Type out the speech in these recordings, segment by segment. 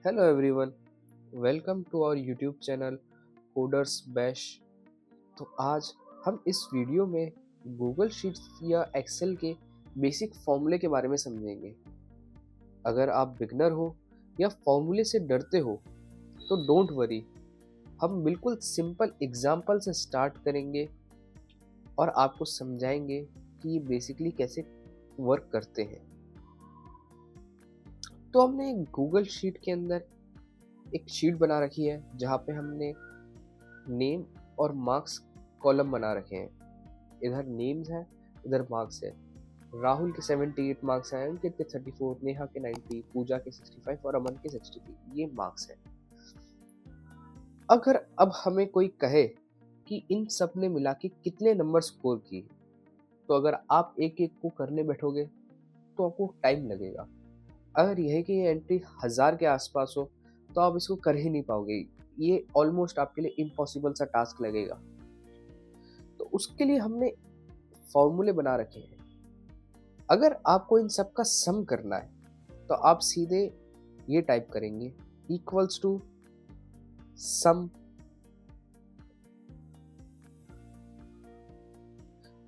Hello everyone, welcome to our YouTube channel coders bash. तो आज हम इस वीडियो में गूगल शीट्स या एक्सेल के बेसिक फॉर्मूले के बारे में समझेंगे। अगर आप बिगनर हो या फॉर्मूले से डरते हो तो डोंट वरी, हम बिल्कुल सिंपल एग्जाम्पल से स्टार्ट करेंगे और आपको समझाएंगे कि ये बेसिकली कैसे वर्क करते हैं। तो हमने गूगल शीट के अंदर एक शीट बना रखी है जहाँ पे हमने नेम और मार्क्स कॉलम बना रखे हैं। इधर नेम्स है, इधर मार्क्स है। राहुल के 78 मार्क्स हैं, अंकित के 34, नेहा के 90, पूजा के 65 और अमन के 63। ये मार्क्स है। अगर अब हमें कोई कहे कि इन सब ने मिला के कितने नंबर स्कोर किए, तो अगर आप एक एक को करने बैठोगे तो आपको टाइम लगेगा। अगर यह कि ये एंट्री 1000 के आसपास हो तो आप इसको कर ही नहीं पाओगे। ये ऑलमोस्ट आपके लिए इम्पॉसिबल सा टास्क लगेगा। तो उसके लिए हमने फॉर्मूले बना रखे हैं। अगर आपको इन सब का सम करना है तो आप सीधे ये टाइप करेंगे equals to some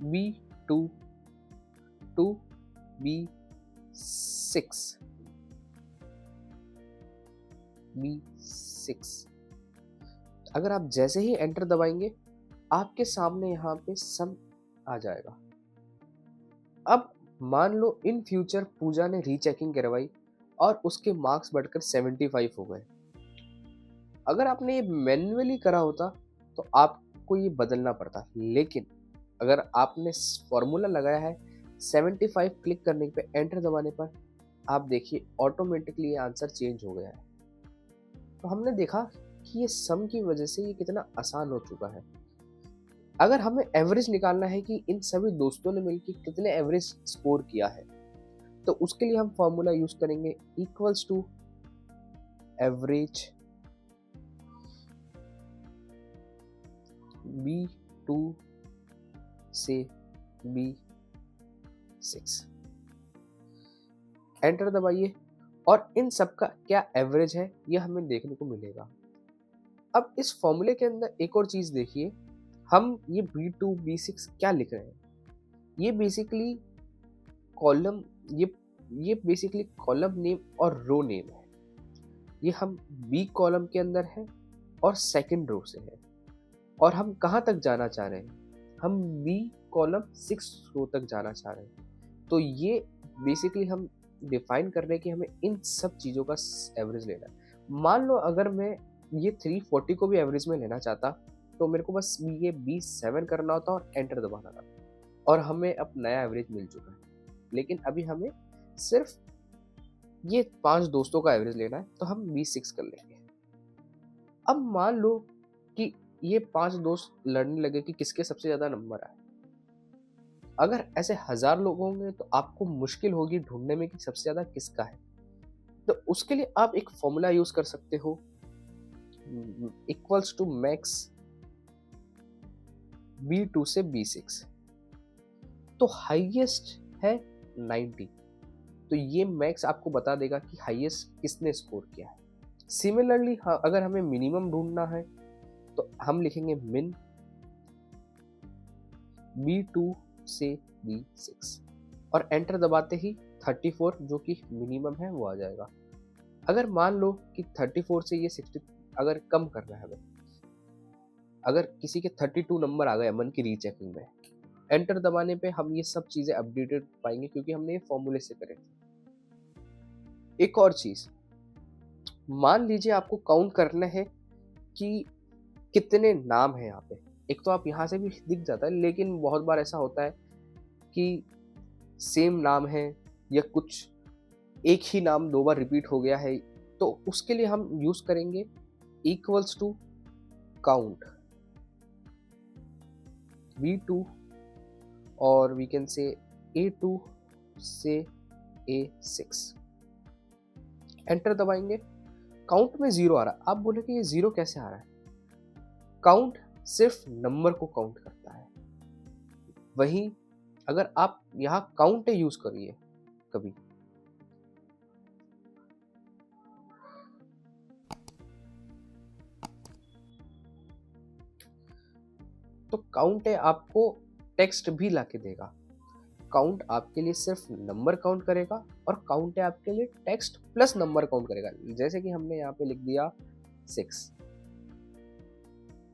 B2 to B6 B6। अगर आप जैसे ही एंटर दबाएंगे आपके सामने यहाँ पे सम आ जाएगा। अब मान लो इन फ्यूचर पूजा ने रीचेकिंग करवाई और उसके मार्क्स बढ़कर 75 हो गए। अगर आपने ये मैन्युअली करा होता तो आपको ये बदलना पड़ता, लेकिन अगर आपने फॉर्मूला लगाया है 75 क्लिक करने पे एंटर दबाने पर आप देखिए ऑटोमेटिकली ये आंसर चेंज हो गया है। तो हमने देखा कि ये सम की वजह से ये कितना आसान हो चुका है। अगर हमें एवरेज निकालना है कि इन सभी दोस्तों ने मिलकर कितने एवरेज स्कोर किया है, तो उसके लिए हम फॉर्मूला यूज करेंगे इक्वल्स टू एवरेज B2 से B6। एंटर दबाइए और इन सब का क्या एवरेज है यह हमें देखने को मिलेगा। अब इस फॉर्मूले के अंदर एक और चीज देखिए, हम ये B2 B6 क्या लिख रहे हैं। ये बेसिकली कॉलम ये बेसिकली कॉलम नेम और रो नेम है। ये हम बी कॉलम के अंदर है और सेकंड रो से है। और हम कहाँ तक जाना चाह रहे हैं, हम बी कॉलम 6 रो तक जाना चाह रहे हैं। तो ये बेसिकली हम डिफाइन कर रहे हैं कि हमें इन सब चीज़ों का एवरेज लेना है। मान लो अगर मैं ये 340 को भी एवरेज में लेना चाहता तो मेरे को बस ये B7 करना होता और एंटर दबाना था और हमें अब नया एवरेज मिल चुका है। लेकिन अभी हमें सिर्फ ये 5 दोस्तों का एवरेज लेना है तो हम B6 कर लेंगे। अब मान लो कि ये 5 दोस्त लड़ने लगे कि किसके सबसे ज्यादा नंबर आए। अगर ऐसे 1000 लोग होंगे तो आपको मुश्किल होगी ढूंढने में कि सबसे ज्यादा किसका है। तो उसके लिए आप एक फॉर्मूला यूज कर सकते हो इक्वल्स टू मैक्स B2 से B6। तो हाईएस्ट है 90, तो ये मैक्स आपको बता देगा कि हाईएस्ट किसने स्कोर किया है। सिमिलरली अगर हमें मिनिमम ढूंढना है तो हम लिखेंगे मिन B2 से B6 और एंटर दबाते ही 34 जो कि मिनिमम है वो आ जाएगा। अगर मान लो कि 34 से ये 60 अगर कम करना है हमें, अगर किसी के 32 नंबर आ गए अमन की रीचेकिंग में, एंटर दबाने पे हम ये सब चीज़ें अपडेटेड पाएंगे क्योंकि हमने ये फॉर्मूले से करे थे। एक और चीज़, मान लीजिए आपको काउंट करना है कि कितने नाम है यहाँ पे। एक तो आप यहाँ से भी दिख जाता है, लेकिन बहुत बार ऐसा होता है कि सेम नाम है या कुछ एक ही नाम 2 बार रिपीट हो गया है। तो उसके लिए हम यूज करेंगे इक्वल्स टू काउंट B2 और वी कैन से A2 से A6। एंटर दबाएंगे, काउंट में 0 आ रहा है। आप बोले कि ये 0 कैसे आ रहा है। काउंट सिर्फ नंबर को काउंट करता है। वहीं अगर आप यहाँ काउंट यूज करिए कभी, काउंट है आपको टेक्स्ट भी ला के देगा। काउंट आपके लिए सिर्फ नंबर काउंट करेगा और काउंट है आपके लिए टेक्स्ट प्लस नंबर काउंट करेगा। जैसे कि हमने यहाँ पे लिख दिया 6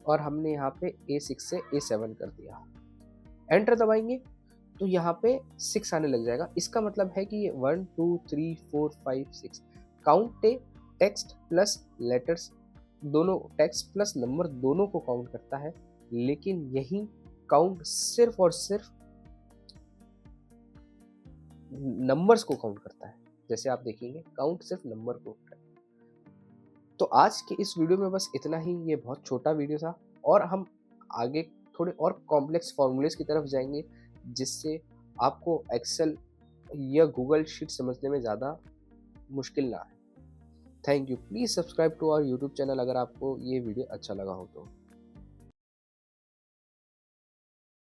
और हमने यहाँ पे A6 से A7 कर दिया, एंटर दबाएंगे तो यहाँ पे 6 आने लग जाएगा। इसका मतलब है कि ये 1 2 3 4 5 6 काउंट है टेक्स्ट प्लस लेटर्स दोनों, टेक्स्ट प्लस नंबर दोनों को काउंट करता है, लेकिन यही काउंट सिर्फ और सिर्फ नंबर्स को काउंट करता है। जैसे आप देखेंगे काउंट सिर्फ नंबर को करता है। तो आज के इस वीडियो में बस इतना ही। ये बहुत छोटा वीडियो था और हम आगे थोड़े और कॉम्प्लेक्स फॉर्मूलेस की तरफ जाएंगे, जिससे आपको एक्सेल या गूगल शीट समझने में ज़्यादा मुश्किल ना आए। Thank you. Please subscribe to our YouTube channel अगर आपको ये वीडियो अच्छा लगा हो तो।